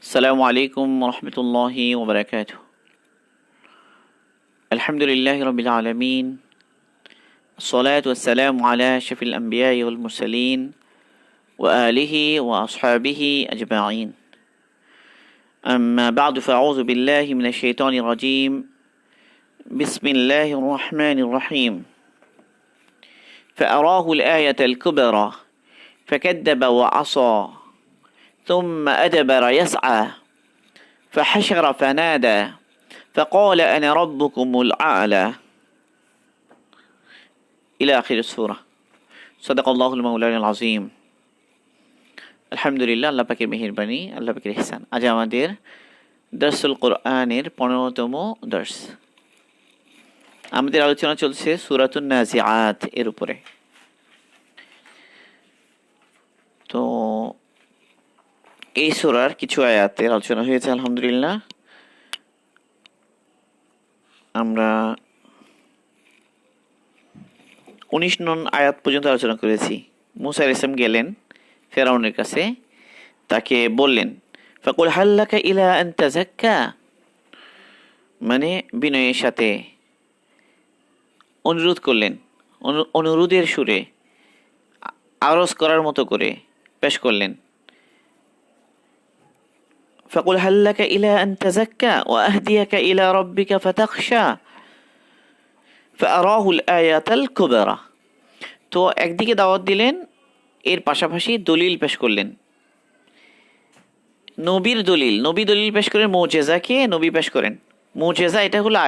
السلام عليكم ورحمة الله وبركاته. الحمد لله رب العالمين، الصلاة والسلام على أشرف الأنبياء والمرسلين وآله وأصحابه أجمعين. أما بعد، فأعوذ بالله من الشيطان الرجيم. بسم الله الرحمن الرحيم. فأراه الآية الكبرى فكذب وعصى ثم أدبر يسعى فحشر فنادى فقال أنا ربكم الأعلى إلى آخر السورة. صدق الله المولانا العظيم. আলহামদুলিল্লাহ, আল্লাহ পাকের মেহেরবানি, আল্লাহ পাকের ইহসান। আজ আমাদের দরসুল কোরআনের 15তম দর্স। আমাদের আলোচনা চলছে সূরাতুন নাজিআত এর উপরে। তো এই সূরার কিছু আয়াতের আলোচনা হয়েছে আলহামদুলিল্লাহ। আমরা 19 নং আয়াত পর্যন্ত আলোচনা করেছি। মুসা আলাইহিস সালাম গেলেন ফেরাউনের কাছে, তাকে বললেন ফাকুল হাল্লাকা ইলা আন তাযাক্কা, মানে বিনয়ের সাথে অনুরোধ করলেন, অনুরোধের সুরে আরজ করার মতো করে পেশ করলেন। ফাকুল হাল্লাকা ইলা আন তাযাক্কা ওয়া আহদিয়াকা ইলা রাব্বিকা ফাতাখশা ফাআরাহুল আয়াতাল কুবরা। তো একদিকে দাওয়াত দিলেন, এর পাশাপাশি দলিল পেশ করলেন, নবীর দলিল। নবী দলিল পেশ করেন, মুজিজাকে নবী পেশ করেন। মুজিজা এটা হলো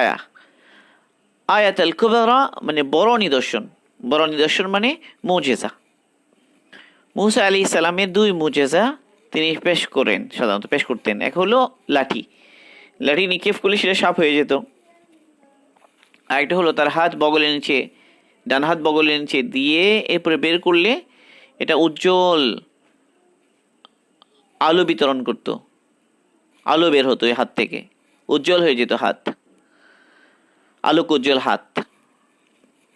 আয়াতুল কুবরা, মানে বড় নিদর্শন। বড় নিদর্শন মানে মুজিজা। মুসা আলাইহিস সালামের দুই মুজিজা তিনি পেশ করেন, সাধারণত পেশ করতেন। এক হলো লাঠি নিক্ষেপ করলে সেটা সাপ হয়ে যেত। আরেকটা হলো তার হাত বগলের নিচে, ডান হাত বগলের নিচে দিয়ে এরপরে বের করলে এটা উজ্জ্বল আলো বিতরণ করত, আলো বের হতো এই হাত থেকে, উজ্জ্বল হয়ে যেত হাত, আলোক উজ্জ্বল হাত।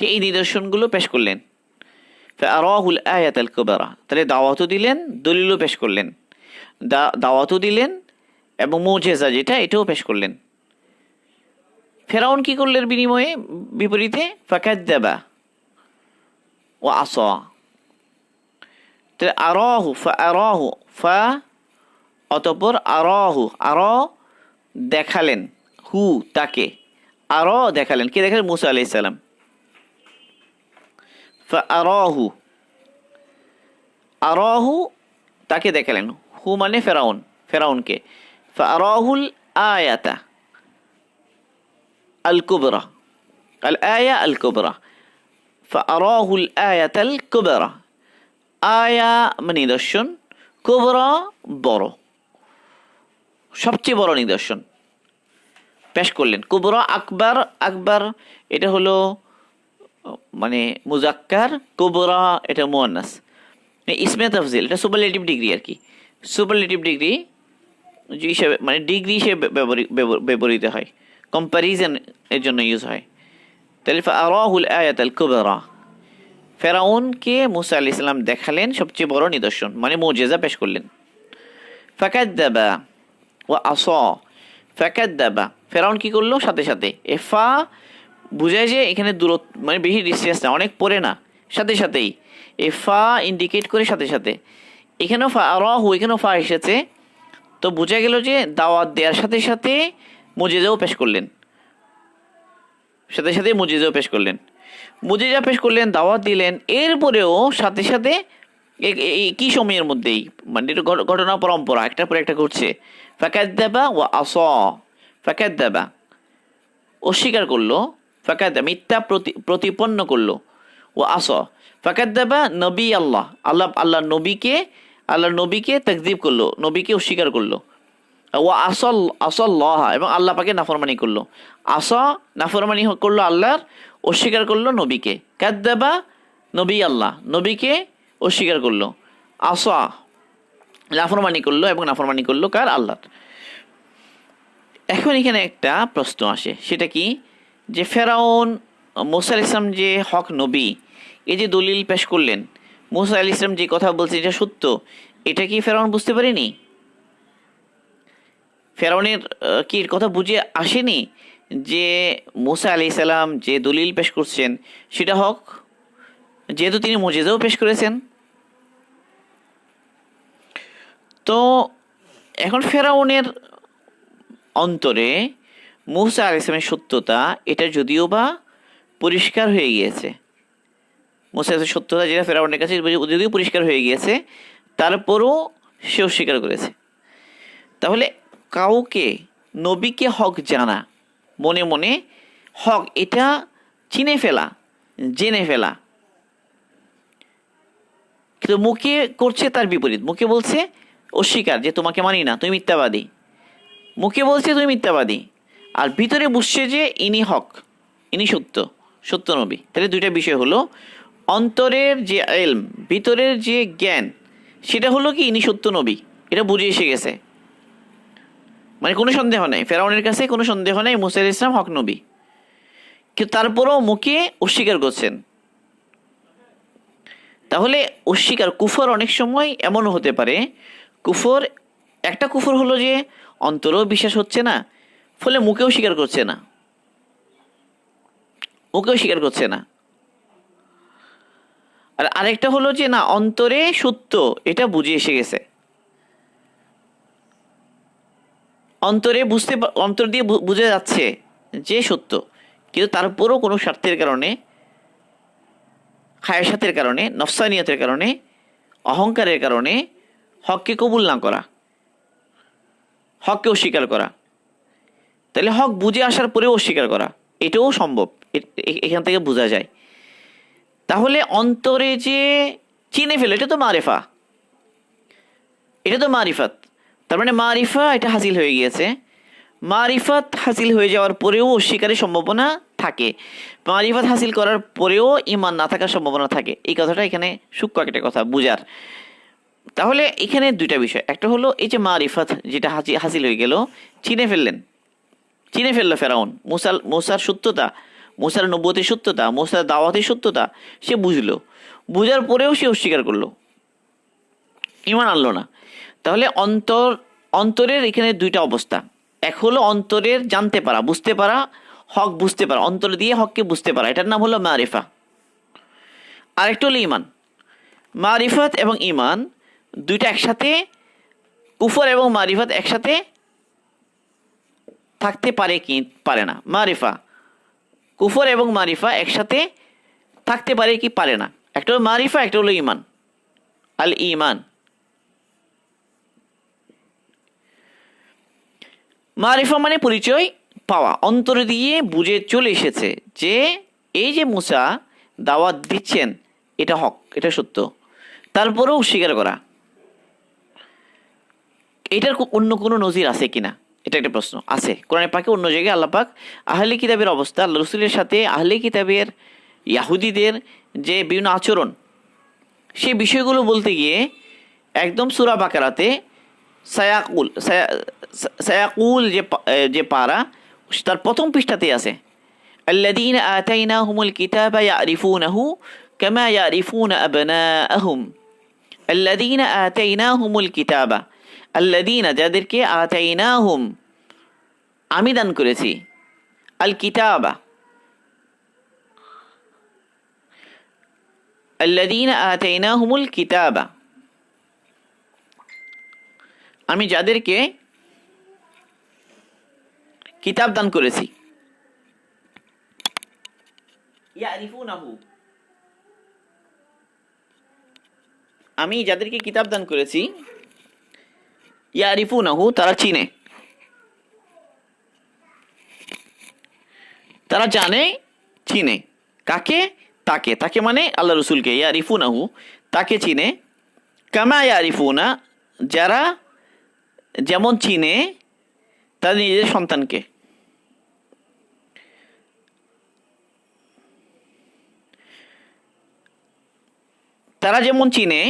এই নিদর্শনগুলো পেশ করলেন। ফাআরাহুল আয়াতাল কুবরা, তাহলে দাওয়াতও দিলেন, দলিলও পেশ করলেন। দাওয়াতও দিলেন এবং মুজিজা যেটা এটাও পেশ করলেন। ফেরাউন কি করলেন বিনিময়ে, বিপরীতে? ফাকাদ্দাবা ওয়া আসা। তাহলে আরাহু, ফাআরাহু, ফা অতঃপর আরাহু, দেখালেন, হু তাকে, দেখালেন। কে দেখালেন? মুসা আলাইহিস সালাম। আরাহু তাকে দেখালেন, হু মানে ফেরাউনকে। ফাআরাহুল আয়াতা আল কুবরা, আল আয়া আল কুবরা। ফাআরাহুল আয়াতাল কুবরা, আয়া মানে নিদর্শন, কুবরা বড়, সবচেয়ে বড় নিদর্শন পেশ করলেন। কুবরা আকবার এটা হলো মানে মুজাক্কার, কুবরা এটা মুয়ান্নাস। ইসমে তাফজিল এটা সুপারলেটিভ ডিগ্রি আর কি। সুপারলেটিভ ডিগ্রি হিসেবে, মানে ডিগ্রি হিসেবে ব্যবহৃত হয়, কম্প্যারিজন এর জন্য ইউজ হয়। তাহলে ফাআরাহুল আয়াতাল কুবরা, ফেরাউনকে মুসা আলাইহিস সালাম দেখালেন সবচেয়ে বড় নিদর্শন, মানে মুজিজা পেশ করলেন। ফাকাদ্দাবা ওয়া আসা, ফাকাদ্দাবা ফেরাউন কি করলো? সাথে সাথে এফা বুঝায় যে এখানে দূরত্ব, মানে বেশি ডিস্টেন্স না, অনেক পরে না, সাথে সাথেই এফা ইন্ডিকেট করে সাথে সাথে। এখানেও ফাআরাহু, এখানেও ফা এসেছে, তো বোঝা গেল যে দাওয়াত দেওয়ার সাথে সাথে মুজিজাও পেশ করলেন, সাথে সাথে মুজিজাও পেশ করলেন। মুজিজা পেশ করলেন, দাওয়াত দিলেন, এরপরেও সাথে সাথে কি সময়ের মধ্যেই, মানে এটা ঘটনা পরম্পরা, একটার পর একটা ঘটছে। ফাকাদ্দাবা ওয়া আসা, ফাকাদ্দাবা অস্বীকার করলো, মিথ্যা প্রতিপন্ন করলো। ও আসা, ফাকাদ্দাবা নবী আল্লাহ নবীকে তাকযীব করলো, নবীকে অস্বীকার করলো। ও আসাল্লাহ, এবং আল্লাহ পাকে নাফরমানি করলো। আসা নাফরমানি করলো আল্লাহর, অস্বীকার করলো নবীকে। কাদ্দাবা নবী আল্লাহ, নবীকে অস্বীকার করলো। আসা নাফরমানি করলো, এবং নাফরমানি করলো কার? আল্লাহর। এখন এখানে একটা প্রশ্ন আসে, সেটা কি, যে ফেরাউন মুসা আলাইহিস সালাম যে হক নবী, এই যে দলিল পেশ করলেন, মুসা আলাইহিস সালাম যে কথা বলছে এটা সত্য, এটা কি ফেরাউন বুঝতে পারেনি? ফেরাউনের কি এর কথা বুঝে আসেনি যে মুসা আলাইহিস সালাম যে দলিল পেশ করছেন সেটা হক, যেহেতু তিনি মুজিজাও পেশ করেছেন। তো এখন ফেরাউনের অন্তরে মুসা আলাইহিস সালামের সত্যতা এটা যদিও বা পরিষ্কার হয়ে গিয়েছে, মুসা আলাইহিস সালামের সত্যতা যেটা ফেরাউনের কাছে যদিও পরিষ্কার হয়ে গিয়েছে, তারপরও সে অস্বীকার করেছে। তাহলে কাউকে, নবীকে হক জানা, মনে মনে হক এটা চিনে ফেলা, জেনে ফেলা, কিন্তু মুখে করছে তার বিপরীত, মুখে বলছে অস্বীকার, যে তোমাকে মানি না, তুমি মিথ্যাবাদী, মুখে বলছে তুমি মিথ্যাবাদী, আর ভিতরে বুঝছে যে ইনি হক, ইনি সত্য, সত্য নবী। তাহলে দুইটা বিষয় হলো, অন্তরের যে ইলম, ভিতরের যে জ্ঞান, সেটা হলো কি ইনি সত্য নবী, এটা বুঝে এসে গেছে, মানে কোনো সন্দেহ নাই, ফেরাউনের কাছে কোনো সন্দেহ নাই মুসা আলাইহিস সালাম হক নবী, কিন্তু তারপরও মুখে অস্বীকার করছেন। তাহলে অস্বীকার, কুফর অনেক সময় এমনও হতে পারে, কুফর একটা কুফর হলো যে অন্তরেও বিশ্বাস হচ্ছে না, ফলে মুখেও স্বীকার করছে না, মুখেও স্বীকার করছে না। আর আরেকটা হলো যে না, অন্তরে সত্য এটা বুঝে এসে গেছে, অন্তরে অন্তর দিয়ে বুঝে যাচ্ছে যে সত্য, কিন্তু তারপরও কোনো স্বার্থের কারণে, খায়সাতের কারণে, নফসানিয়তের কারণে, অহংকারের কারণে হককে কবুল না করা, হককে অস্বীকার করা। তাহলে হক বুঝে আসার পরেও অস্বীকার করা, এটাও সম্ভব, এখান থেকে বোঝা যায়। তাহলে অন্তরে যে চিনে ফেলে, এটা তো মারিফা, এটা তো মারিফাত। তার মানে মারিফা এটা হাসিল হয়ে গিয়েছে, মারিফাত হাসিল হয়ে যাওয়ার পরেও অস্বীকারের সম্ভাবনা থাকে, মারিফাত হাসিল করার পরেও ঈমান না থাকার সম্ভাবনা থাকে। এই কথাটা এখানে সূক্ষ্ম একটা কথা বুঝার। তাহলে এখানে দুইটা বিষয়, একটা হলো এই যে মারিফাত যেটা হাসিল হয়ে গেল, চিনে ফেললো ফেরাউন মুসার সত্যতা, মুসার নবুয়তের সত্যতা, মুসার দাওয়াতের সত্যতা সে বুঝলো, বুঝার পরেও সে অস্বীকার করলো, ঈমান আনলো না। তাহলে অন্তরের এখানে দুইটা অবস্থা, এক হলো অন্তরের জানতে পারা, বুঝতে পারা, হক বুঝতে পারা, অন্তর দিয়ে হককে বুঝতে পারা, এটার নাম হলো মারিফা। আরেকটা হলো ঈমান। মারিফাত এবং ঈমান দুইটা একসাথে, কুফর এবং মারিফাত একসাথে থাকতে পারে কি পারে না? মারিফা, কুফর এবং মারিফা একসাথে থাকতে পারে কি পারে না? একটা হলো মারিফা, একটা হলো ঈমান, আল ঈমান। মারিফা মানে পরিচয় পাওয়া, অন্তর দিয়ে বুঝে চলে এসেছে যে এই যে মুসা দাওয়াত দিচ্ছেন এটা হক, এটা সত্য, তারপরেও স্বীকার করা। এটার অন্য কোনো নজির আছে কিনা, এটা একটা প্রশ্ন। আছে, কোরআনে পাকে অন্য জায়গায় আল্লাহ পাক আহলে কিতাবের অবস্থা, আল্লাহ রসুলের সাথে আহলে কিতাবের ইয়াহুদিদের যে বিভিন্ন আচরণ, সেই বিষয়গুলো বলতে গিয়ে একদম সূরা বাকারাতে সায়াকুল যে পারা, তার প্রথম পৃষ্ঠাতে আছে আল্লাযীনা আতাইনাহুমুল কিতাবা ইয়ারিফুনাহু কামা ইয়ারিফুনা আবনাআহুম। আল্লাযীনা আতাইনাহুমুল কিতাবা, আল্লাযীনা যাদেরকে, আতাইনাহুম আমি দান করেছি, আল কিতাবা, আল্লাযীনা আতাইনাহুমুল কিতাবা আমি যাদেরকে কিতাব দান করেছি, ইয়ারিফুনাহু আমি যাদেরকে কিতাব দান করেছি, ইয়ারিফুনাহু তারা চিনে, তারা জানে, চিনে কাকে? তাকে মানে আল্লাহ রসুলকে, ইয়ারিফুনাহু তাকে চিনে, কামা ইয়ারিফুনা যারা যেমন চিনে তাদের নিজেদের সন্তানকে। তারা যেমন চিনে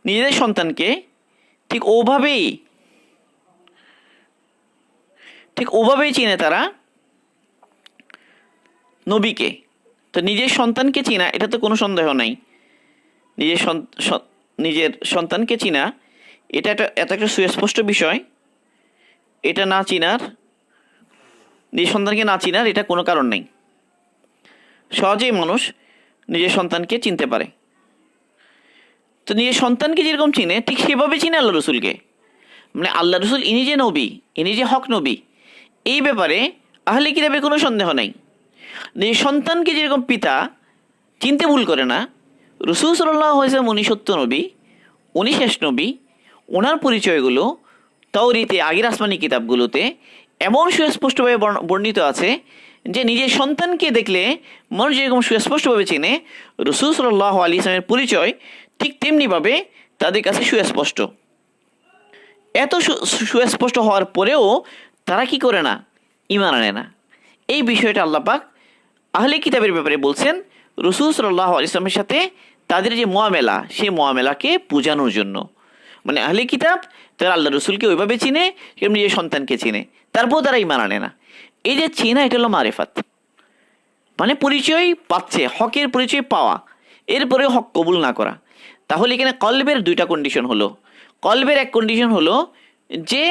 নিজেদের সন্তানকে, ঠিক ওভাবেই চিনে তারা নবীকে। তো নিজের সন্তানকে চিনা, এটা তো কোনো সন্দেহ নাই, নিজের সন্তানকে চিনা এটা একটা সুস্পষ্ট বিষয়। এটা না চিনার, নিজের সন্তানকে না চিনার এটা কোনো কারণ নেই। সহজেই মানুষ নিজের সন্তানকে চিনতে পারে। তো নিজের সন্তানকে যেরকম চিনে ঠিক সেভাবে চিনে আল্লাহ রসুলকে। মানে আল্লাহ রসুল ইনি যে নবী, ইনি যে হক নবী, এই ব্যাপারে আহলে কিতাবের কোনো সন্দেহ নেই। নিজের সন্তানকে যেরকম পিতা চিনতে ভুল করে না, রসুল সাল্লাল্লাহু আলাইহি ওয়াসাল্লাম উনি সত্য নবী, উনি শেষ নবী, ওনার পরিচয়গুলো তাওরীতে আগের আসমানি কিতাবগুলোতে এমন সুস্পষ্টভাবে বর্ণিত আছে যে নিজের সন্তানকে দেখলে মানুষ যেরকম সুস্পষ্টভাবে চেনে, রসুল সাল্লাল্লাহু আলাইহি ওয়াসাল্লামের পরিচয় ঠিক তেমনিভাবে তাদের কাছে সুস্পষ্ট। এত সুস্পষ্ট হওয়ার পরেও তারা কি করে না? ঈমান আনে না। এই বিষয়টা আল্লাহ পাক আহলে কিতাবের ব্যাপারে বলছেন রসুল সাল্লাল্লাহু আলাইহি ওয়াসাল্লামের সাথে তাদের যে মুআমেলা, সেই মুআমেলাকে বোঝানোর জন্য। মানে আহলে কিতাব তারা আল্লাহ রসুলকে ওইভাবে চিনে যেমন নিজের সন্তানকে চিনে, তারপর তারা ঈমান আনে না। এই যে চেনা, এটা হলো মারিফাত, মানে পরিচয় পাচ্ছে, হকের পরিচয় পাওয়া, এরপরে হক কবুল না করা। তাহলে এখানে কলবের দুইটা কন্ডিশন হলো। কলবের এক কন্ডিশন হলো যে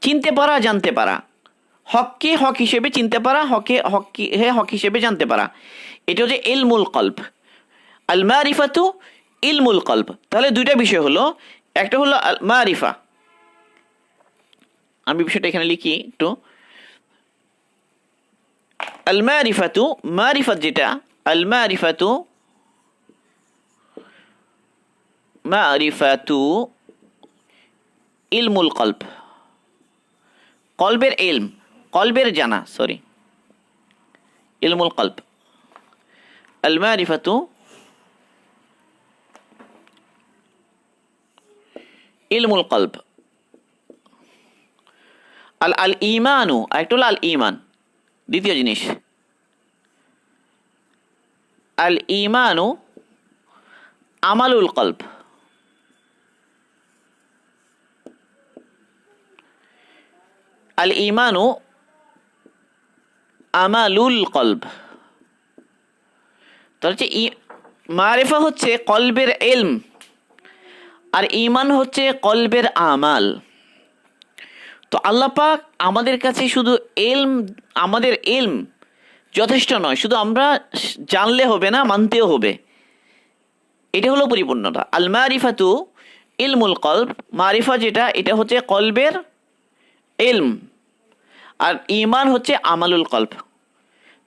চিনতে পারা, জানতে পারা, হককে হক হিসেবে চিনতে পারা, হক হিসেবে জানতে পারা, এটা হচ্ছে ইলমুল কলব। আল মারিফাতু ইলমুল কলব। তাহলে দুইটা বিষয় হলো, একটা হলো আল মারিফা। আমি বিষয়টা এখানে লিখি একটু। আল মারিফাতু, মারিফাত যেটা, আল মারিফাতু, মারিফাতু ইলমুল কলব, কলবের ইলম, কলবের জানা, সরি, ইলমুল কলব। আল মারিফাতু ইলমুল কলব। আল আল ইমানু, আরেকটা হলো আল ইমান, দ্বিতীয় জিনিস। আল ইমানু আমালুল কলব, আল ইমানু আমালুল কলব। তাহলে হচ্ছে মারিফা হচ্ছে কলবের ইলম, আর ঈমান হচ্ছে কলবের আমাল। তো আল্লাহ পাক আমাদের কাছে শুধু ইলম, আমাদের ইলম যথেষ্ট নয়, শুধু আমরা জানলে হবে না, মানতেও হবে। এটা হলো পরিপূর্ণতা। আল মারিফাতু ইলমুল কলব, মারিফা যেটা, এটা হচ্ছে কলবের ইলম, আর ঈমান হচ্ছে আমালুল কলব।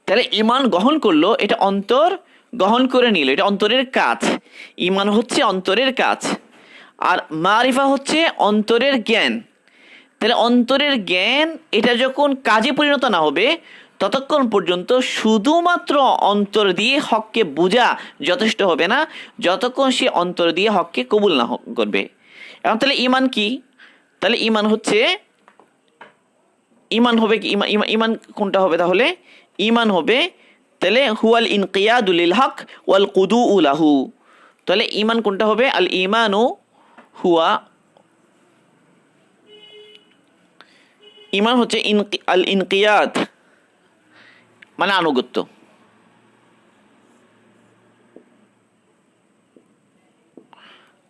তাহলে ঈমান গ্রহণ করলো, এটা অন্তর গ্রহণ করে নিল, এটা অন্তরের কাজ। ঈমান হচ্ছে অন্তরের কাজ, আর মারিফা হচ্ছে অন্তরের জ্ঞান। তাহলে অন্তরের জ্ঞান এটা যখন কাজে পরিণত না হবে, ততক্ষণ পর্যন্ত শুধুমাত্র অন্তর দিয়ে হককে বোঝা যথেষ্ট হবে না, যতক্ষণ সে অন্তর দিয়ে হককে কবুল না করবে। এখন তাহলে ঈমান কি? তাহলে ঈমান হচ্ছে, ঈমান হবে কি, ঈমান কোনটা হবে? তাহলে ঈমান হবে তাহলে হুয়াল ইনকিয়াদু লিল হক ওয়াল কুদুউ লাহু। তাহলে ঈমান কোনটা হবে? আল ঈমানু হুয়া, ঈমান হচ্ছে আল ইনকিয়াদ, মানে আনুগত্য।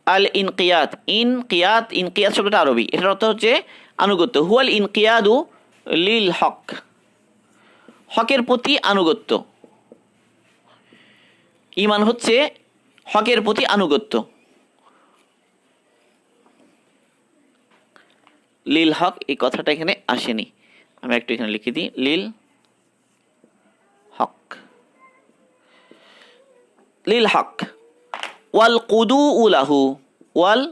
আল ইনকিয়াদ, ইনকিয়াদ, ইনকিয়াদ শব্দটা আরবি, এটার অর্থ হচ্ছে আনুগত্য। হুয়াল ইনকিয়াদু লিল হক, হকের প্রতি আনুগত্য। ঈমান হচ্ছে হকের প্রতি আনুগত্য। লিল হক এই কথাটা এখানে আসেনি, আমি একটু এখানে লিখে দিই, লিল হক, লিল হক। ওয়াল কুদুউ লাহু, ওয়াল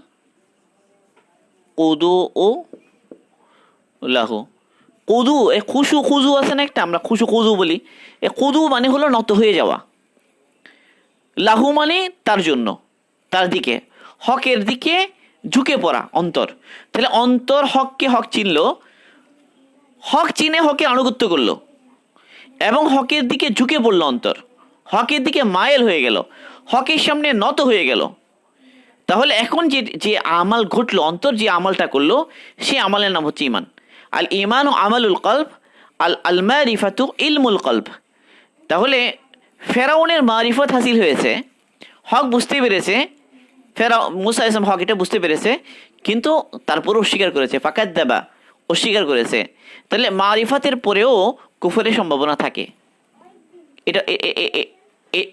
কুদুউ লাহু। কুদু, এ খুশু খুজু আছে না একটা, আমরা খুশু খুজু বলি। এ কুদু মানে হলো নত হয়ে যাওয়া, লাহু মানে তার জন্য, তার দিকে, হকের দিকে ঝুঁকে পড়া অন্তর। তাহলে অন্তর হককে হক চিনল, হক চিনে হকে আনুগত্য করলো, এবং হকের দিকে ঝুঁকে পড়লো অন্তর, হকের দিকে মাইল হয়ে গেল, হকের সামনে নত হয়ে গেল। তাহলে এখন যে যে আমাল ঘটলো, অন্তর যে আমালটা করলো, সে আমালের নাম হচ্ছে ঈমান। আল ঈমান ও আমালুল কলব, আল মারিফাতু ইলমুল কলব। তাহলে ফেরাউনের মারিফত হাসিল হয়েছে, হক বুঝতে পেরেছে, মুসা ইসলাম হক এটা বুঝতে পেরেছে, কিন্তু তারপরও অস্বীকার করেছে। ফাকাদ্দাবা অস্বীকার করেছে, তাহলে মারিফাতের পরেও কুফরের সম্ভাবনা থাকে। এটা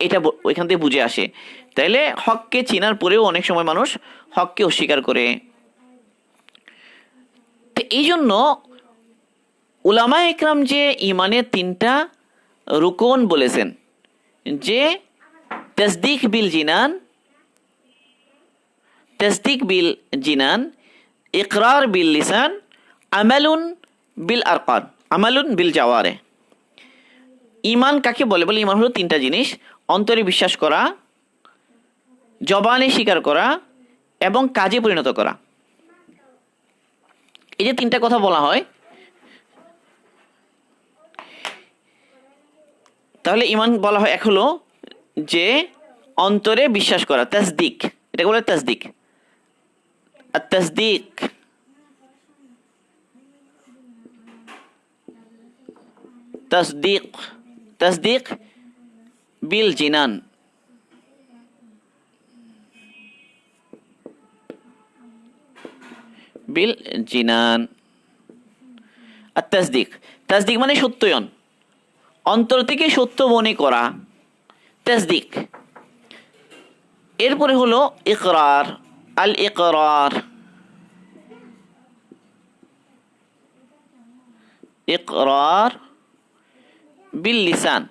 এটা ওইখান থেকে বুঝে আসে। তাইলে হককে চিনার পরেও অনেক সময় মানুষ হককে অস্বীকার করে। তো এই জন্য উলামা একরাম যে ইমানের 3টা রুকন বলেছেন, যে তাসদিক বিল জিনান, ইকরার বিল লিসান, আমালুন বিল আরকান, আমালুন বিল জাওয়ারে। ইমান কাকে বলে? বলে ইমান হলো 3টা জিনিস: অন্তরে বিশ্বাস করা, জবানে স্বীকার করা এবং কাজে পরিণত করা। এই যে 3টা কথা বলা হয়, তাহলে ইমান বলা হয় এক হলো যে অন্তরে বিশ্বাস করা, তাসদিক, এটাকে বলে তাসদিক। আর তাসদিক বিল জিনান, আর তাসদিক মানে সত্যায়ন, অন্তর থেকে সত্য মনে করা, তাসদিক। এরপরে হলো ইকরার, আল ইকরার বিল লিসান,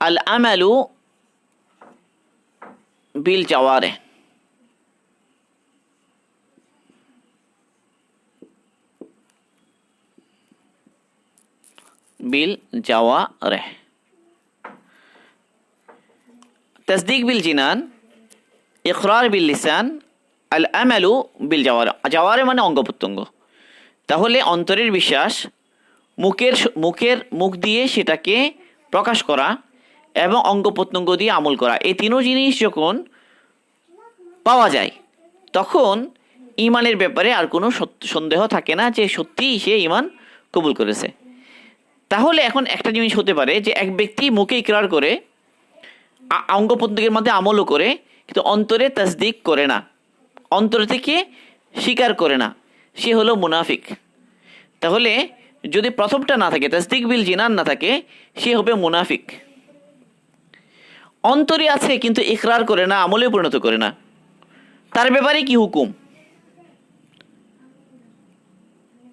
আল আমালু বিল জাওয়ারে, তাসদিক বিল জিনান, ইকরার বিল লিসান, আল আমালু বিল জাওয়ারে। জাওয়ারে মানে অঙ্গ প্রত্যঙ্গ। তাহলে অন্তরের বিশ্বাস, মুখ দিয়ে সেটাকে প্রকাশ করা এবং অঙ্গ প্রত্যঙ্গ দিয়ে আমল করা, এই 3ও জিনিস যখন পাওয়া যায় তখন ইমানের ব্যাপারে আর কোনো সন্দেহ থাকে না যে সত্যিই সে ইমান কবুল করেছে। তাহলে এখন একটা জিনিস হতে পারে যে এক ব্যক্তি মুখে ইকরার করে, অঙ্গ প্রত্যঙ্গের মধ্যে আমলও করে, কিন্তু অন্তরে তাসদিক করে না, অন্তর থেকে স্বীকার করে না, সে হলো মুনাফিক। তাহলে যদি প্রথমটা না থাকে, তাসদিক বিল জিনান না থাকে, সে হবে মুনাফিক। অন্তরে আছে কিন্তু ইকরার করে না, আমলে পরিণত করে না, তার ব্যাপারে কি হুকুম?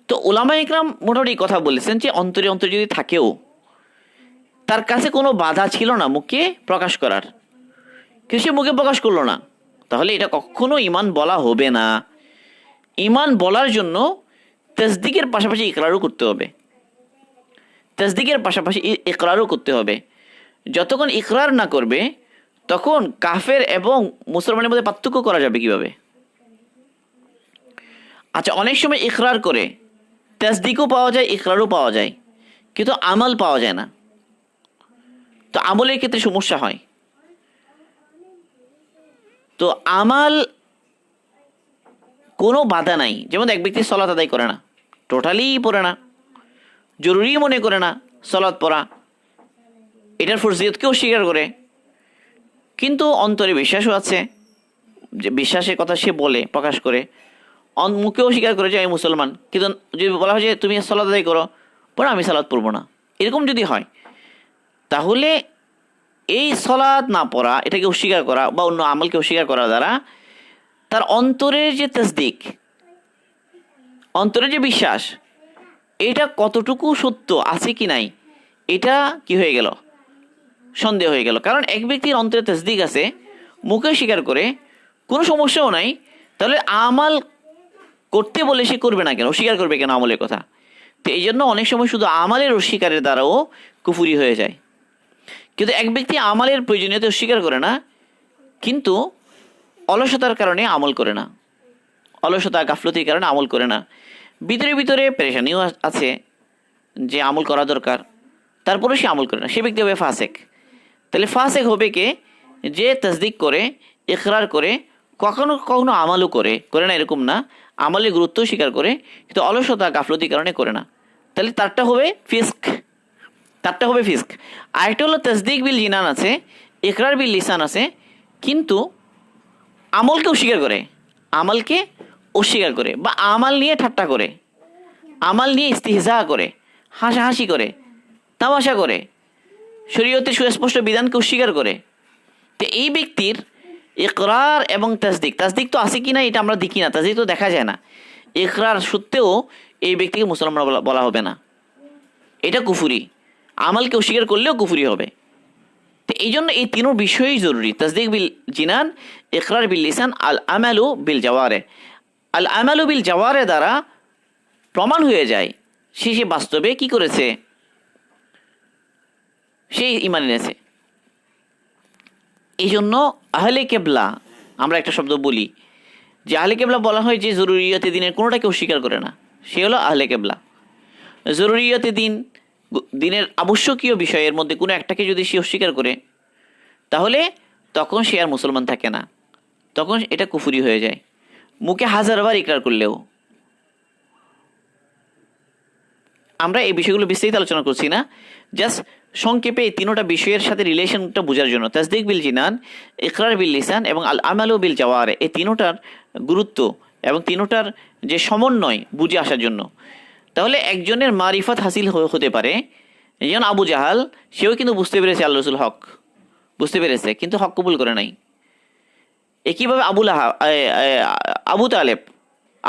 তো উলামা ইকরাম মোটামুটি কথা বলেছেন যে অন্তরে যদি থাকেও, তার কাছে কোনো বাধা ছিল না মুখে প্রকাশ করার, কিন্তু সে মুখে প্রকাশ করলো না, তাহলে এটা কখনো ইমান বলা হবে না। ইমান বলার জন্য তাসদিকের পাশাপাশি ইকরারও করতে হবে। যতক্ষণ ইকরার না করবে তখন কাফের এবং মুসলমানের মধ্যে পার্থক্য করা যাবে কিভাবে? আচ্ছা, অনেক সময় ইকরার করে তাসদিকও পাওয়া যায়, ইকরারও পাওয়া যায়, কিন্তু আমল পাওয়া যায় না। তো আমলের ক্ষেত্রে সমস্যা হয়। তো আমাল কোনো বাধা নাই। যেমন এক ব্যক্তি সলাত আদায় করে না, টোটালি পড়ে না, জরুরি মনে করে না সলাত পড়া, এটার ফরজিয়তকে অস্বীকার করে, কিন্তু অন্তরে বিশ্বাসও আছে, যে বিশ্বাসের কথা সে বলে প্রকাশ করে, মুখেও স্বীকার করে যে আমি মুসলমান, কিন্তু যদি বলা হয় যে তুমি সালাত আদায় করো, পরে আমি সালাত পড়বো না, এরকম যদি হয়, তাহলে এই সালাত না পড়া, এটাকে অস্বীকার করা বা অন্য আমলকে অস্বীকার করার দ্বারা তার অন্তরের যে তাসদিক, অন্তরের যে বিশ্বাস, এটা কতটুকু সত্য আছে কি নাই, এটা কি হয়ে গেল? সন্দেহ হয়ে গেল। কারণ এক ব্যক্তির অন্তরে তাসদিক আছে, মুখে স্বীকার করে, কোনো সমস্যাও নাই, তাহলে আমাল করতে বলে সে করবে না কেন, অস্বীকার করবে কেন আমলের কথা? তো এই জন্য অনেক সময় শুধু আমালের অস্বীকারের দ্বারাও কুফুরি হয়ে যায়। কিন্তু এক ব্যক্তি আমালের প্রয়োজনীয়তা অস্বীকার করে না, কিন্তু অলসতার কারণে আমল করে না, অলসতা গাফলতির কারণে আমল করে না, ভিতরে পেরেশানিও আছে যে আমল করা দরকার, তারপরে সে আমল করে না, সে ব্যক্তি হবে ফাসেক। তাহলে ফাসেক হবে কে? যে তাসদিক করে, ইকরার করে, কখনো আমলও করে না এরকম না, আমলের গুরুত্ব স্বীকার করে, কিন্তু অলসতা গাফলতির কারণে করে না, তাহলে তারটা হবে ফিস্ক। তারটা হবে ফিস্ক। আরেকটা হলো তাসদিক বিল জিনান আছে, ইকরার বিল লিসান আছে, কিন্তু আমলকে অস্বীকার করে, আমলকে অস্বীকার করে, বা আমাল নিয়ে ঠাট্টা করে, আমাল নিয়ে ইস্তিহজা করে, হাসাহাসি করে, তামাশা করে, শরীয়তের সুস্পষ্ট বিধানকে অস্বীকার করে। তো এই ব্যক্তির ইকরার এবং তাসদিক, তাসদিক তো আছে কিনা এটা আমরা দেখি না, তাসদিক তো দেখা যায় না, ইকরার সত্ত্বেও এই ব্যক্তিকে মুসলমান বলা হবে না, এটা কুফুরি। আমালকে অস্বীকার করলেও কুফুরি হবে। তো এই জন্য এই তিনও বিষয়ই জরুরি, তাসদিক বিল জিনান, ইকরার বিল লিসান, আল আমালু বিল জাওয়ারে। আল আমালু বিল জাওয়ারে দ্বারা প্রমাণ হয়ে যায় সে বাস্তবে কি করেছে, সেই ঈমান এনেছে। এই জন্য আহলে কেবলা, আমরা একটা শব্দ বলি যে আহলে কেবলা বলা হয় যে জরুরিয়তে দিনের কোনোটাকে অস্বীকার করে না, সে হলো আহলে কেবলা। জরুরিয়তে দিনের আবশ্যকীয় বিষয়ের মধ্যে কোনো একটাকে যদি সে অস্বীকার করে, তাহলে তখন সে আর মুসলমান থাকে না, তখন এটা কুফুরি হয়ে যায়, মুখে হাজারবার ইকরার করলেও। আমরা এই বিষয়গুলো বিস্তারিত আলোচনা করছি না, জাস্ট সংক্ষেপে এই তিনোটা বিষয়ের সাথে রিলেশনটা বোঝার জন্য, তাসদিক বিল জিনান, ইকরার বিল লিসান এবং আল আমালু বিল জাওয়ারে, এই তিনোটার গুরুত্ব এবং তিনোটার যে সমন্বয় বুঝে আসার জন্য। তাহলে একজনের মারিফাত হাসিল হতে পারে, যেমন আবু জাহাল, সেও কিন্তু বুঝতে পেরেছে আল্লাহ রসুল হক, বুঝতে পেরেছে, কিন্তু হক কবুল করে নাই। একইভাবে আবু তালেব,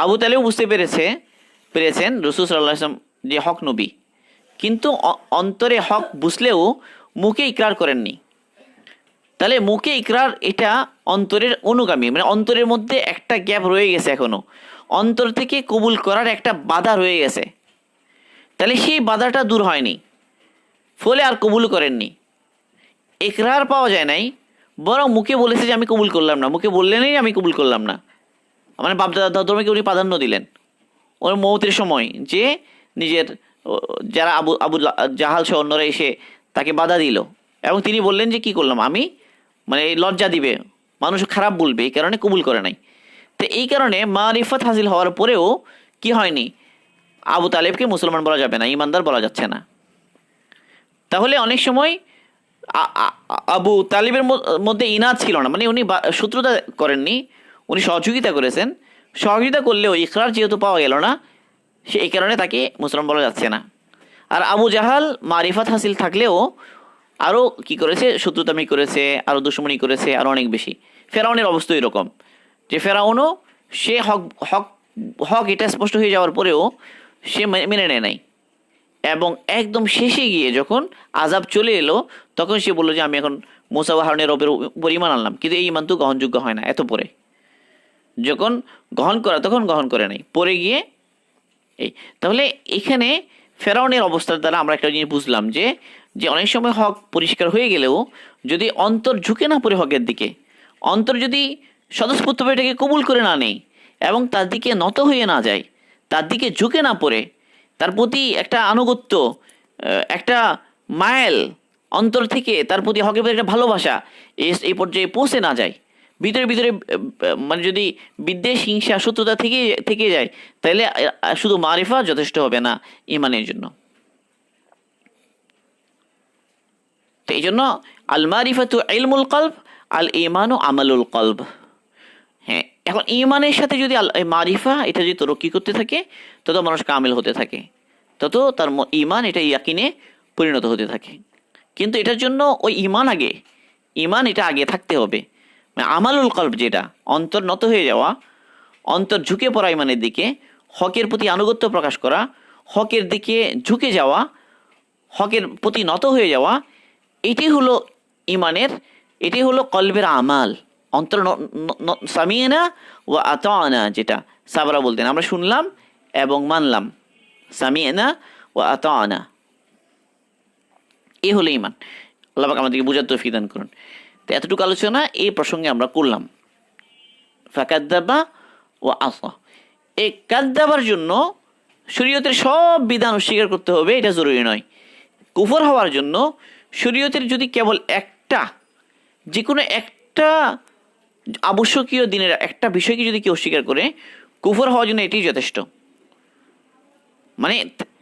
আবু তালেব বুঝতে পেরেছেন রসুল সাল্লাল্লাহু আলাইহি ওয়াসাল্লাম যে হক নবী, কিন্তু অন্তরে হক বুঝলেও মুখে ইকরার করেননি। তাহলে মুখে ইকরার এটা অন্তরের অনুগামী, মানে অন্তরের মধ্যে একটা গ্যাপ রয়ে গেছে, এখনো অন্তর থেকে কবুল করার একটা বাধা রয়ে গেছে। তাহলে সেই বাধাটা দূর হয়নি, ফলে আর কবুল করেননি। ইকরার পাওয়া যায় নাই, বরং মুখে বলেছে যে আমি কবুল করলাম না, মুখে বললেনই আমি কবুল করলাম না, মানে বাপদাদা ধর্মকে উনি প্রাধান্য দিলেন ওর মৌতের সময়, যে নিজের যারা আবু জাহাল সহ অন্যরা এসে তাকে বাধা দিল, এবং তিনি বললেন যে কি করলাম আমি, মানে লজ্জা দিবে, মানুষ খারাপ বলবে, এই কারণে কবুল করে নাই। তো এই কারণে মারিফত হাসিল হওয়ার পরেও কি হয়নি, আবু তালেবকে মুসলমান বলা যাবে না, ইমানদার বলা যাচ্ছে না। তাহলে অনেক সময় আবু তালিবের মধ্যে ইনাদ ছিল না, মানে উনি শত্রুতা করেননি, উনি সহযোগিতা করেছেন, সহযোগিতা করলেও ইকরার যেহেতু পাওয়া গেল না, সে এই কারণে তাকে মুসলমান বলা যাচ্ছে না। আর আবু জাহাল মারিফাত হাসিল থাকলেও আরও কি করেছে, শত্রুতামি করেছে, আরও দুশ্মনী করেছে, আরও অনেক বেশি। ফেরাউনের অবস্থা এরকম যে ফেরাউনও সে হক হক হক এটা স্পষ্ট হয়ে যাওয়ার পরেও সে মেনে নেয় নাই, এবং একদম শেষে গিয়ে যখন আজাব চলে এলো, তখন সে বললো যে আমি এখন মুসা ওয়া হারুনের রবের উপর ঈমান আনলাম, কিন্তু এই ঈমান তো গ্রহণযোগ্য হয় না। এত পরে যখন গ্রহণ করা, তখন গ্রহণ করে নাই, পরে গিয়ে এই। তাহলে এখানে ফেরাউনের অবস্থার দ্বারা আমরা একটা জিনিস বুঝলাম যে অনেক সময় হক পরিষ্কার হয়ে গেলেও যদি অন্তর ঝুঁকে না পড়ে হকের দিকে, অন্তর যদি স্বতঃস্ফূর্তভাবে এটাকে কবুল করে না নেই এবং তার দিকে নত হয়ে না যায়, তার দিকে ঝুঁকে না পড়ে, তার প্রতি একটা আনুগত্য, একটা মাইল অন্তর থেকে তার প্রতি হকের প্রতি একটা ভালোবাসা এই পর্যায়ে পৌঁছে না যায়, ভিতরে ভিতরে মানে যদি বিদ্বেষ, হিংসা, শত্রুতা থেকে যায়, তাহলে শুধু মারিফা যথেষ্ট হবে না ইমানের জন্য। তো এই জন্য আল মারিফাতু ইলমুল কলব, আল ঈমানু আমালুল কলব। হ্যাঁ, এখন ইমানের সাথে যদি মারিফা এটা যদি তরক্কি করতে থাকে, তত মানুষ কামিল হতে থাকে, তত তার ইমান এটা ইয়াকিনে পরিণত হতে থাকে। কিন্তু এটার জন্য ওই ইমান এটা আগে থাকতে হবে। মানে আমালুল কলব, যেটা অন্তর নত হয়ে যাওয়া, অন্তর ঝুঁকে পড়া ইমানের দিকে, হকের প্রতি আনুগত্য প্রকাশ করা, হকের দিকে ঝুঁকে যাওয়া, হকের প্রতি নত হয়ে যাওয়া, এটি হলো ইমানের, এটি হলো কলবের আমাল। অন্তর সামিয়েনা ও আতানা, যেটা সাবরা বলতেন, আমরা শুনলাম এবং মানলাম, সামিয়েনা ও আতানা, এ হলো ইমান। আল্লাহ পাক আমাদেরকে বুঝার তৌফিক দান করুন। তো এতটুকু আলোচনা এই প্রসঙ্গে আমরা করলাম। ফাকাদ্দাবা ও আসা, এই কাদ্দাবার জন্য শরীয়তের সব বিধান অস্বীকার করতে হবে এটা জরুরি নয়। কুফর হওয়ার জন্য শরীয়তের যদি কেবল একটা, যে কোনো একটা আবশ্যকীয় দিনের একটা বিষয়কে যদি কেউ অস্বীকার করে, কুফর হওয়ার জন্য এটি যথেষ্ট। মানে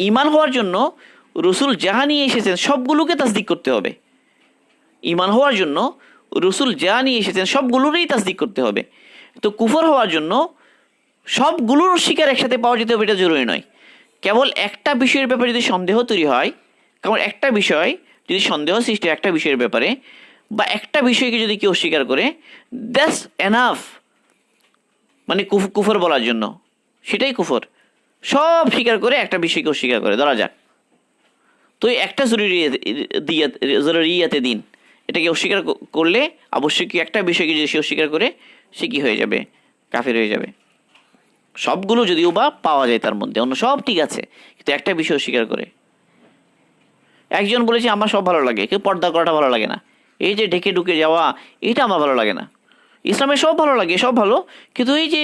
ইমান হওয়ার জন্য রসুল যাহা নিয়ে এসেছেন সবগুলোকে তাসদিক করতে হবে। ঈমান হওয়ার জন্য রসুল যা নিয়ে এসেছেন সবগুলোরই তাসদিক করতে হবে। তো কুফর হওয়ার জন্য সবগুলোর শিকার একসাথে পাওয়া যেতে হবে এটা জরুরি নয়। কেবল একটা বিষয়ের ব্যাপারে যদি সন্দেহ তৈরি হয়, কেবল একটা বিষয় যদি সন্দেহ সৃষ্টি হয় একটা বিষয়ের ব্যাপারে, বা একটা বিষয়কে যদি কেউ অস্বীকার করে, দ্যাটস এনাফ মানে কুফর বলার জন্য, সেটাই কুফর। সব স্বীকার করে একটা বিষয়কে অস্বীকার করে, ধরা যাক তো এই একটা জরুরিয়াতে দিন এটাকে অস্বীকার করলে আবশ্যকীয় একটা বিষয়কে যদি সে অস্বীকার করে, সে কি হয়ে যাবে? কাফের হয়ে যাবে। সবগুলো যদিও বা পাওয়া যায় তার মধ্যে, অন্য সব ঠিক আছে, কিন্তু একটা বিষয় অস্বীকার করে। একজন বলেছে আমার সব ভালো লাগে, কেউ পর্দা করাটা ভালো লাগে না, এই যে ঢেকে ঢুকে যাওয়া এটা আমার ভালো লাগে না। ইসলামের সব ভালো লাগে, সব ভালো, কিন্তু এই যে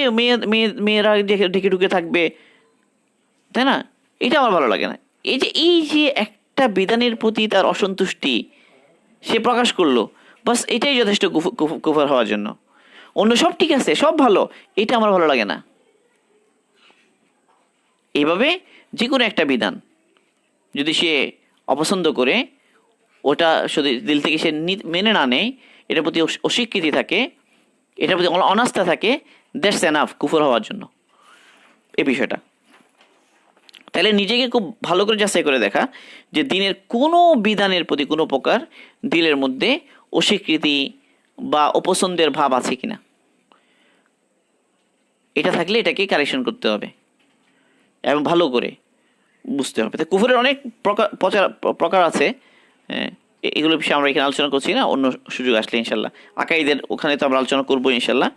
মেয়েরা ঢেকে ঢুকে থাকবে, তাই না, এটা আমার ভালো লাগে না। এই যে একটা বিধানের প্রতি তার অসন্তুষ্টি সে প্রকাশ করলো, বাস এটাই যথেষ্ট কুফর হওয়ার জন্য। অন্য সব ঠিক আছে, সব ভালো, এটা আমার ভালো লাগে না। এইভাবে যে কোনো একটা বিধান যদি সে অপছন্দ করে, ওটা শুধু দিল থেকে সে মেনে না নেয়, এটার প্রতি অস্বীকৃতি থাকে, এটার প্রতি অনাস্থা থাকে, দ্যাটস এনাফ কুফর হওয়ার জন্য এই বিষয়টা। তাহলে নিজেকে খুব ভালো করে যাচাই করে দেখা যে দিনের কোনো বিধানের প্রতি কোনো প্রকার দিলের মধ্যে অস্বীকৃতি বা অপছন্দের ভাব আছে কিনা। এটা থাকলে এটাকে কারেকশন করতে হবে এবং ভালো করে বুঝতে হবে। তো কুফরের অনেক প্রকার আছে, এগুলো বিষয়ে আমরা এখানে আলোচনা করছি না, অন্য সুযোগ আসলে ইনশাল্লাহ। আকাইদের ওখানে তো আমরা আলোচনা করবো ইনশাল্লাহ,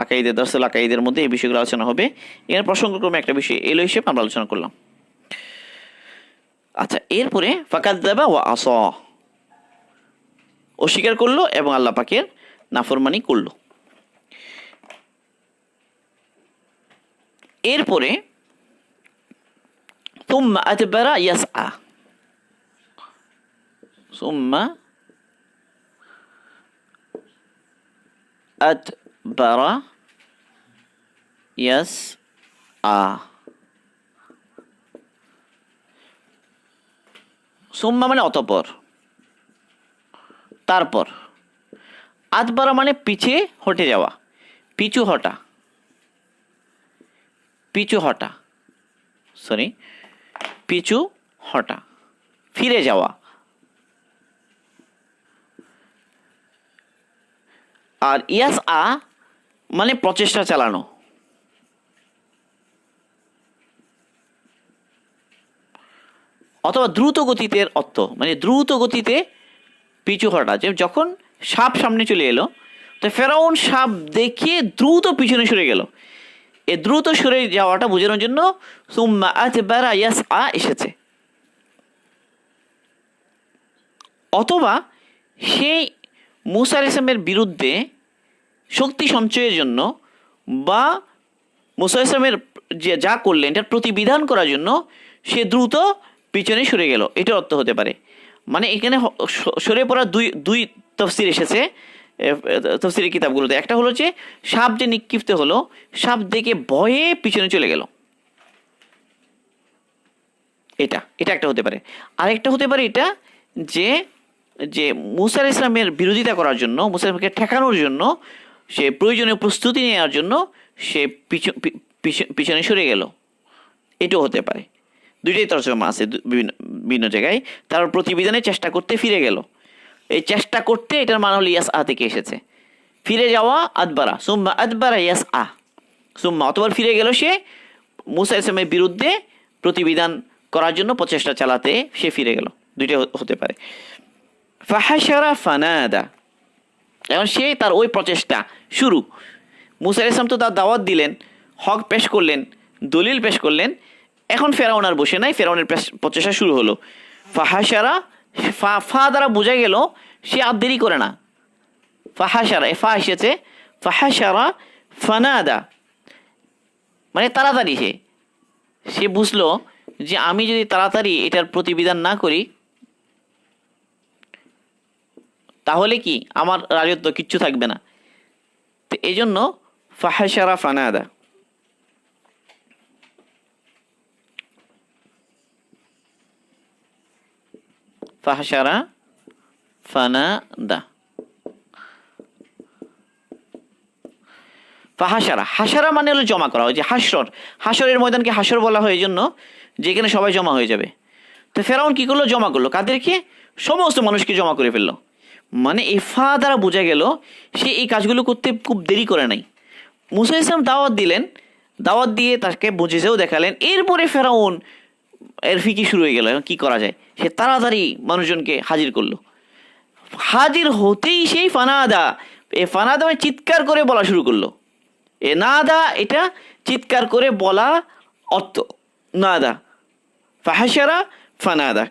আকাইদের দর্শল আকাইদের মধ্যে এই বিষয়গুলো আলোচনা হবে। এর প্রসঙ্গক্রমে একটা বিষয় এলো হিসেবে আমরা আলোচনা করলাম। আচ্ছা, এরপরে ফাকাযযাবা ওয়া আসা, অস্বীকার করলো এবং আল্লাহ পাকের নাফরমানি করলো। এরপরে সুম্মা আদবারা ইয়াসআ, সুম্মা আদবারা ইয়াসআ, সুম্মা মানে অতঃপর, তারপর, আদবারা মানে পিছে হটে যাওয়া, পিছু হটা, পিছু হটা, ফিরে যাওয়া। আর ইয়াস আ মানে প্রচেষ্টা চালানো, অথবা দ্রুত গতিতে অর্থ মানে দ্রুত গতিতে পিছু হটা। যে যখন সাপ সামনে চলে এলো, তো ফেরাউন সাপ দেখে দ্রুত পিছনে সরে গেল। এই দ্রুত সরে যাওয়াটা বোঝানোর জন্য সুম্মা আদবারা ইয়াসআ এসেছে। অথবা সেই মূসা আলাইহিস সালামের বিরুদ্ধে শক্তি সঞ্চয়ের জন্য বা মূসা আলাইহিস সালামের যা করলেন এটার প্রতিবিধান করার জন্য সে দ্রুত পিছনে সরে গেল, এটার অর্থ হতে পারে। মানে এখানে সরে পড়া দুই তাফসীর এসেছে তাফসীরের কিতাবগুলোতে। একটা হলো যে সাপ যে নিক্ষিপ্ত হলো, সাপ দেখে ভয়ে পিছনে চলে গেল, এটা একটা হতে পারে। আরেকটা হতে পারে এটা যে যে মূসা আলাইহিস সালামের বিরোধিতা করার জন্য, মূসা আলাইহিসকে ঠেকানোর জন্য, সে প্রয়োজনীয় প্রস্তুতি নেওয়ার জন্য সে পিছনে সরে গেল, এটাও হতে পারে। দুইটাই তর্জমা আছে বিভিন্ন জায়গায়। তার প্রতিবিধানের চেষ্টা করতে ফিরে গেল, এই চেষ্টা করতে এটার মানে হলো ইয়াস আ থেকে এসেছে, ফিরে যাওয়া। আদবারা, সুম্মা আদবারা ইয়াস আ, সুম্মা অতবার ফিরে গেল সে মূসা আলাইহিস সালামের বিরুদ্ধে প্রতিবিধান করার জন্য প্রচেষ্টা চালাতে সে ফিরে গেল, দুইটাই হতে পারে। ফাহাশারা ফানাদা, এখন সে তার ওই প্রচেষ্টা শুরু। মূসা আলাইহিস সালাম তো তার দাওয়াত দিলেন, হক পেশ করলেন, দলিল পেশ করলেন, এখন ফেরাউন আর বসে নাই, ফেরাউনের প্রচেষ্টা শুরু হলো। ফাহাশারা, ফা দ্বারা বোঝা গেল সে আর দেরি করে না। ফাহাশারা, ফা এসেছে, ফাহাশারা ফানাদা মানে তাড়াতাড়ি সে বুঝলো যে আমি যদি তাড়াতাড়ি এটার প্রতিবিধান না করি তাহলে কি আমার রাজত্ব কিচ্ছু থাকবে না। তো এই জন্য ফাহাশারা ফানাদা। ফাহাশারা ফানাদা। ফাহাশারা, হাসারা মানে হলো জমা করা, ওই যে হাসর, হাসরের ময়দানকে হাসর বলা হয় এই জন্য যেখানে সবাই জমা হয়ে যাবে। তো ফেরাউন কি করলো? জমা করলো। কাদেরকে? সমস্ত মানুষকে জমা করে ফেললো। মানে এই ফা দ্বারা বোঝা গেল সে এই কাজগুলো করতে খুব দেরি করে নাই। মুসা ইসলাম দাওয়াত দিলেন, দাওয়াত দিয়ে তাকে বুঝেছেও দেখালেন। এরপরে ফেরাউন এর ফিকি শুরু হয়ে গেল, কি করা যায়, সে তাড়াতাড়ি মানুষজনকে হাজির করলো। হাজির হতেই সেই ফানাদা, এ ফানাদা মানে চিৎকার করে বলা শুরু করলো। এ নাদা এটা চিৎকার করে বলা অর্থ, নাদা ফাহাশারা ফানাদা।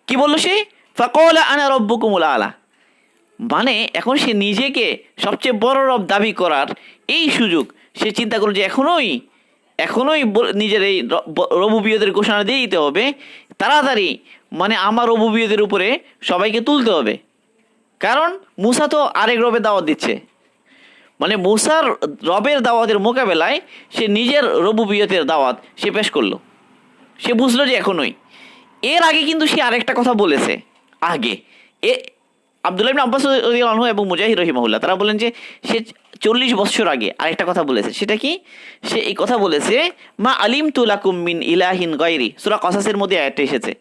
কি বললো সে? ফাকালা আনা রব্বুকুমুল আলা। মানে এখন সে নিজেকে সবচেয়ে বড় রব দাবি করার এই সুযোগ সে চিন্তা করলো যে এখনোই নিজের এই রবুবিয়তের ঘোষণা দিয়ে দিতে হবে তাড়াতাড়ি। মানে আমার রবুবিয়তের উপরে সবাইকে তুলতে হবে, কারণ মুসা তো আরেক রবের দাওয়াত দিচ্ছে। মানে মুসার রবের দাওয়াতের মোকাবেলায় সে নিজের রবুবিয়তের দাওয়াত সে পেশ করলো। সে বুঝলো যে এখনোই। এর আগে কিন্তু সে আরেকটা কথা বলেছে। আগে আব্দুল্লাহ ইবনে আব্বাস রাদিয়াল্লাহু আনহু এবং মুজাহিদ রাহিমাহুল্লাহ তারা বলেন যে সে 40 বছর আগে আরেকটা কথা বলেছে। সেটা কি? সে এই কথা বলেছে, মা আলিমতু লাকুম মিন ইলাহিন গায়রি। সূরা কসাসের মধ্যে আয়াতটা এসেছে।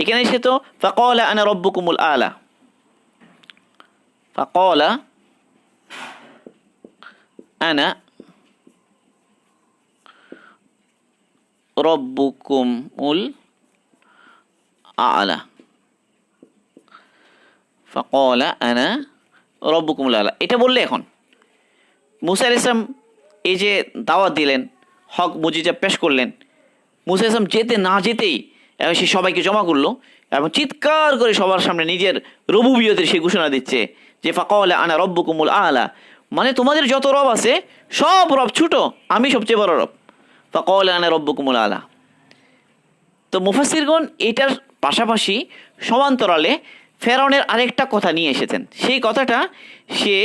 এখানে এসে তো ফাকালা আনা রব্বুকুমুল আলা, ফাকালা আনা রব্বুকুমুল আলা, ফাকালা আনা রব্বুকুমুল আলা। এটা বললে এখন মুসা আলাইহিস সালাম এই যে দাওয়াত দিলেন, হক মুজিজা পেশ করলেন, মুসা আলাইহিস সালাম যেতে না যেতেই সে সবাইকে জমা করলো এবং চিৎকার করে সবার সামনে নিজের রবুবিয়তের সে ঘোষণা দিচ্ছে যে ফাকালা আনা রব্বুকুমুল আলা, মানে তোমাদের যত রব আছে সব রব ছোট, আমি সবচেয়ে বড় রব। ফাকালা আনা রব্বুকুমুল আলা। তো মুফাসসিরগণ এটার পাশাপাশি সমান্তরালে ফেরাউনের আরেকটা কথা নিয়ে এসেছেন। সেই কথাটা সে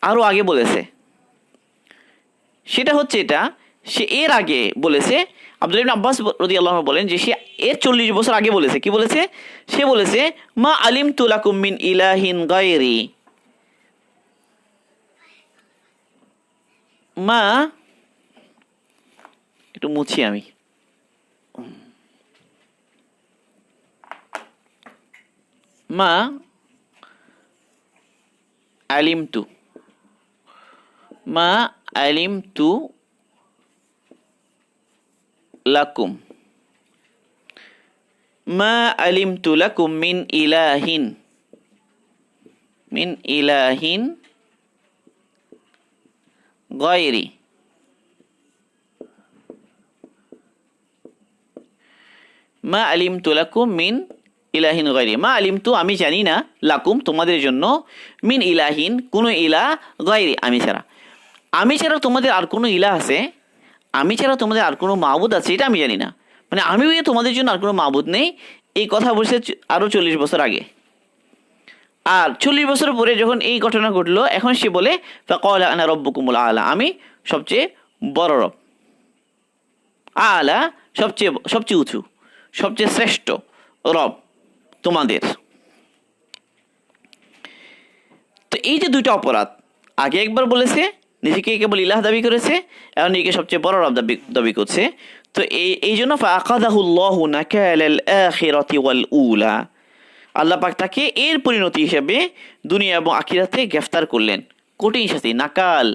আরও আগে বলেছে। সেটা হচ্ছে এটা, সে এর আগে বলেছে। আব্দুল্লাহ ইবনে আব্বাস রাদিয়াল্লাহু আনহু বলেন যে সে এর 40 বছর আগে বলেছে। কি বলেছে? সে বলেছে, মা আলিমতু লাকুম মিন ইলাহিন গায়রি। মা, একটু মুছি আমি, মা আলিমতু, মা আলিমতু লাকুম, মা আলিমতু লাকুম মিন ইলাহিন, মিন ইলাহিন গায়রি। মা আলিমতু লাকুম মিন ইলাহিন গায়রি। মা আলিমতু আমি জানি না, লাকুম তোমাদের জন্য, মিন ইলাহিন কোনো ইলাহ, গায়রি আমি ছাড়া। আমি ছাড়া তোমাদের আর কোনো ইলাহ আছে, আমি ছাড়া তোমাদের আর কোনো মাবুদ আছে এটা আমি জানি না। মানে আমি তোমাদের জন্য আর কোনো মাবুদ নেই। এই কথা বলছে আরও 40 বছর আগে। আর 40 বছর পরে যখন এই ঘটনা ঘটলো, এখন সে বলে ফাকালা আনা রব্বুকুমুল আলা, আমি সবচেয়ে বড় রব। আলা সবচেয়ে উঁচু, সবচেয়ে শ্রেষ্ঠ রব তোমাদের। তো এই যে দুইটা অপরাধ, আগে একবার বলেছে নিজেকে কেবল ইলাহ দাবি করেছে, এখন নিজেকে সবচেয়ে বড় রব দাবি করছে। তো এই জন্য ফাআখাযাহুল্লাহু নাকালাল আখিরাতি ওয়াল উলা, আল্লাহ পাক তাকে এর পরিণতি হিসেবে দুনিয়া এবং আখিরাতে গ্রেফতার করলেন, কঠিন শাস্তি। নাকাল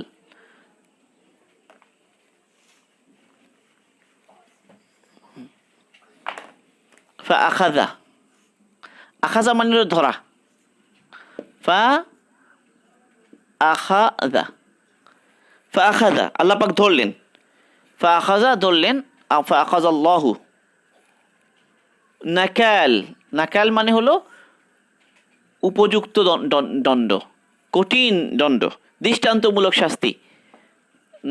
ফাআখাযা, আখাযা মানে ধরা, ফাআখাযা, ফাআখাযা আল্লাহ পাক ধরলেন, ফাআখাযা ধরলেন, ফাআখাযাল্লাহু। নাকাল, নাকাল মানে হলো উপযুক্ত দণ্ড, কঠিন দণ্ড, দৃষ্টান্তমূলক শাস্তি।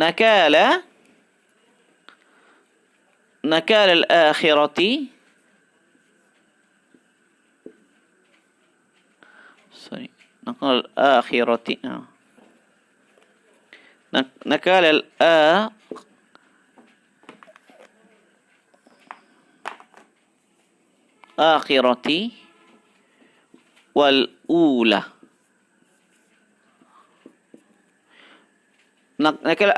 নাকালা, নাকাল আল আখিরাতি, সরি নাকাল আখিরাতি, নাকাল আল আখিরাতি ওয়াল উলা। নাকাল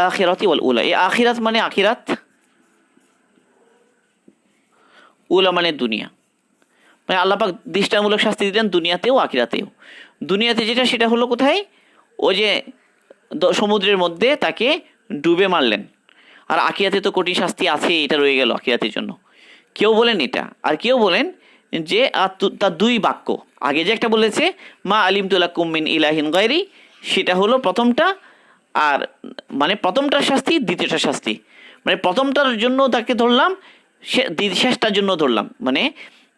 আখিরাতি ওয়াল উলা, এই আখিরাত মানে আখিরাত, উলা মানে দুনিয়া। মানে আল্লাহ পাক দৃষ্টান্তমূলক শাস্তি দিলেন দুনিয়াতেও আখিরাতেও। দুনিয়াতে যেটা সেটা হলো কোথায়, ওই যে সমুদ্রের মধ্যে তাকে ডুবে মারলেন। আর আখিরাতে তো কঠিন শাস্তি আছে, এটা রয়ে গেল আখিরাতের জন্য। কেউ বলেন এটা, আর কেউ বলেন যে তার দুই বাক্য, আগে যে একটা বলেছে মা আলিমতু লাকুম মিন ইলাহিন গায়রি, সেটা হলো প্রথমটা, আর মানে প্রথমটার শাস্তি দ্বিতীয়টার শাস্তি, মানে প্রথমটার জন্য তাকে ধরলাম, শেষটার জন্য ধরলাম। মানে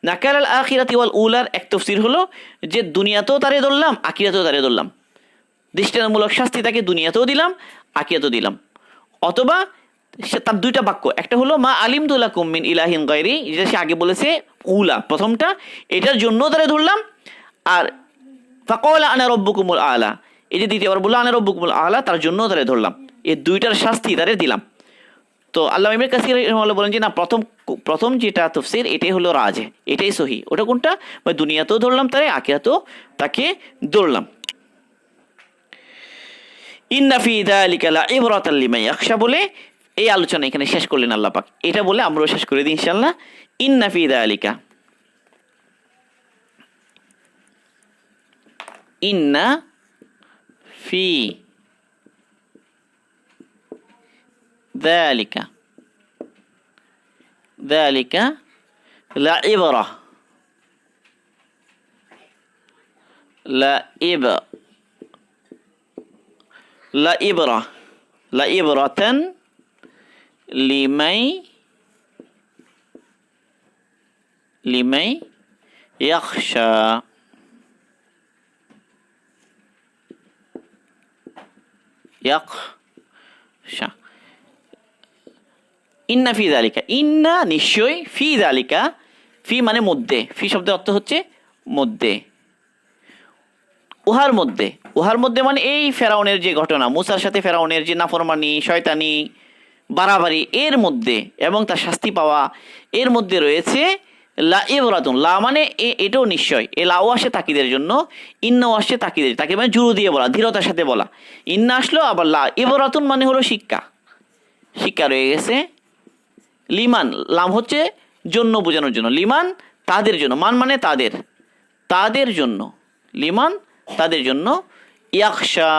নাকাল আল আখিরাতি ওয়াল উলার এক তফসির হলো যে দুনিয়াতেও তারে ধরলাম, আখিরাতেও তারে ধরলাম, দৃষ্টান্তমূলক শাস্তি তাকে দুনিয়াতেও দিলাম, আখিরাতেও দিলাম। অথবা তার দুইটা বাক্য, একটা হলো মা আলিমতু লাকুম মিন ইলাহিন গায়রি, যেটা সে আগে বলেছে উলা প্রথমটা, এটার জন্য তারে ধরলাম। আর ফাকালা আনা রব্বুকুমুল আলা, এই যে দ্বিতীয়বার বললো আনা রব্বুকুমুল আলা, তার জন্য তারে ধরলাম। এই দুইটার শাস্তি তারে দিলাম। তো আল্লামা ইবনে কাসির রাহিমাহুল্লাহ বলেন যে না, প্রথম যেটা তাফসীর এটাই হলো রাজে, এটাই সহি। ওটা কোনটা, মানে দুনিয়াতেও ধরলাম তারে, আখিরাতেও তাকে ধরলাম। ইন্না ফি যালিকা লাইবরাতাল লিমান ইয়াখশা বলে এই আলোচনা এখানে শেষ করলেন আল্লাহ পাক। এটা বলে আমরাও শেষ করে দিই ইনশাআল্লাহ। ইন্না ফি যালিকা, ইন্না ফি যালিকা, যালিকা লাইবরা, লাইবরা, লাইবরাতান লিমাই ইয়াখশা। ইন্না ফি যালিকা, ইন্না নিশ্চয়, ফি যালিকা, ফি মানে মধ্যে, ফি শব্দের অর্থ হচ্ছে মধ্যে, উহার মধ্যে, উহার মধ্যে মানে এই ফেরাউনের যে ঘটনা, মুসার সাথে ফেরাউনের যে নাফরমানি, শয়তানি, বাড়াবাড়ি, এর মধ্যে এবং তার শাস্তি পাওয়া, এর মধ্যে রয়েছে লা ইবরাতুন। লা মানে এটাও নিশ্চয়, এ লাও আসে তাকিদের জন্য, ইন্নাও আসছে তাকিদের, তাকে মানে জোর দিয়ে বলা, দৃঢ়তার সাথে বলা। ইন্না আসলো, আবার লা ইবরাতুন মানে হলো শিক্ষা, শিক্ষা রয়ে গেছে। লিমান, লাম হচ্ছে জন্য বোঝানোর জন্য, লিমান তাদের জন্য, মান মানে তাদের, তাদের জন্য, লিমান তাদের জন্য, ইয়াখশা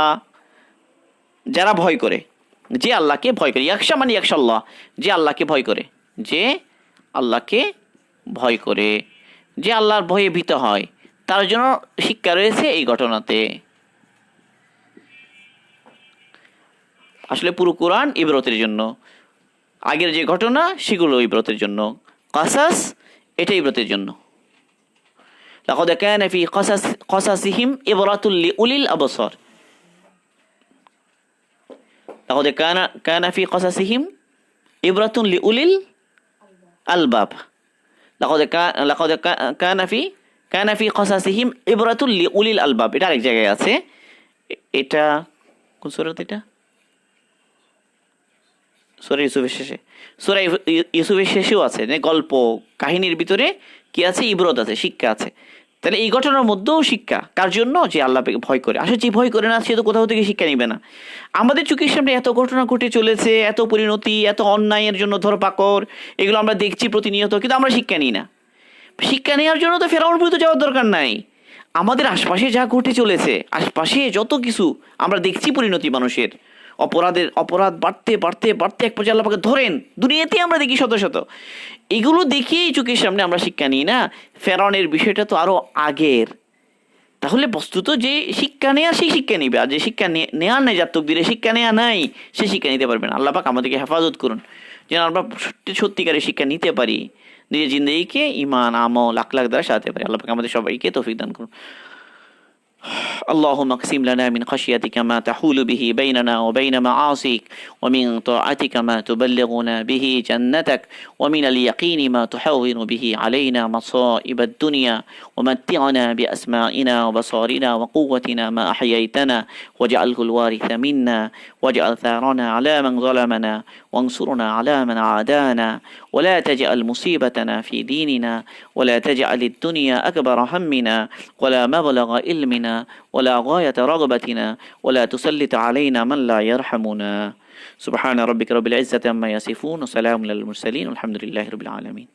যারা ভয় করে, যে আল্লাহকে ভয় করে, ইয়াখশা মানে ইয়াখশাল্লাহ, যে আল্লাহকে ভয় করে, যে আল্লাহকে ভয় করে, যে আল্লাহর ভয়ে ভীত হয়, তার জন্য শিক্ষা রয়েছে এই ঘটনাতে। আসলে পুরো কোরআন ইবরতের জন্য, আগের যে ঘটনা সেগুলো ইবরতের জন্য, কাসাস এটা ইবরতের জন্য। লাকাদ কানা ফি কাসাসিহিম ইবরাতুল লিউলিল আবসার, লাকাদ কানা ফি কাসাসিহিম ইবরাতুন লিউলিল আলবাব, লাকাদ কানা ফি কাসাসিহিম ইবরাতুল লিউলিল আলবাব, এটা আরেক জায়গায় আছে। এটা কোন সূরাতে? এটা সূরা ইউসুফের শেষে, সূরা ইউসুফের শেষেও আছে, যে গল্প কাহিনীর ভিতরে কি আছে, ইবরত আছে, শিক্ষা আছে। তাহলে এই ঘটনার মধ্যেও শিক্ষা কার জন্য, যে আল্লাহকে ভয় করে। আসলে যে ভয় করে না সে তো কোথাও থেকে শিক্ষা নিবে না। আমাদের চোখের সামনে এত ঘটনা ঘটে চলেছে, এত পরিণতি, এত অন্যায়ের জন্য ধরপাকড়, এগুলো আমরা দেখছি প্রতিনিয়ত, কিন্তু আমরা শিক্ষা নিই না। শিক্ষা নেওয়ার জন্য তো ফেরাউন পর্যন্ত যাওয়ার দরকার নাই। আমাদের আশপাশে যা ঘটে চলেছে, আশপাশে যত কিছু আমরা দেখছি পরিণতি মানুষের, অপরাধ বাড়তে বাড়তে বাড়তে এক পর্যায়ে আল্লাহ পাকে ধরেন, দুনিয়াতে আমরা দেখি শত শত। এগুলো দেখিয়েই চোখের সামনে আমরা শিক্ষা নিই না। ফেরাউনের বিষয়টা তো আরো আগের। তাহলে বস্তুত যে শিক্ষা নেয়া সেই শিক্ষা নিবে, আর যে শিক্ষা নেওয়ার নাই, যার তকদিরে শিক্ষা নেওয়া নাই সে শিক্ষা নিতে পারবে না। আল্লাহ পাক আমাদেরকে হেফাজত করুন যেন আমরা সত্যিকারের শিক্ষা নিতে পারি, নিজের জিন্দগিকে ইমান আমল আখলাক দ্বারা সাজাতে পারি। আল্লাহ পাক আমাদের সবাইকে তৌফিক দান করুন। اللهم اقسم لنا من خشيتك ما تحول به بيننا وبين معاصيك، ومن طاعتك ما تبلغنا به جنتك، ومن اليقين ما تحول به علينا مصائب الدنيا، ومتعنا بأسمائنا وبصارنا وقوتنا ما أحييتنا، واجعله الوارث منا، واجعل ثارنا على من ظلمنا، وانصرنا على من عادانا، ولا تجعل مصيبتنا في ديننا، ولا تجعل الدنيا أكبر همنا، ولا مبلغ علمنا، ولا غاية رغبتنا، ولا تسلط علينا من لا يرحمنا. سبحان ربك رب العزة عما يصفون، وسلام على المرسلين، والحمد لله رب العالمين.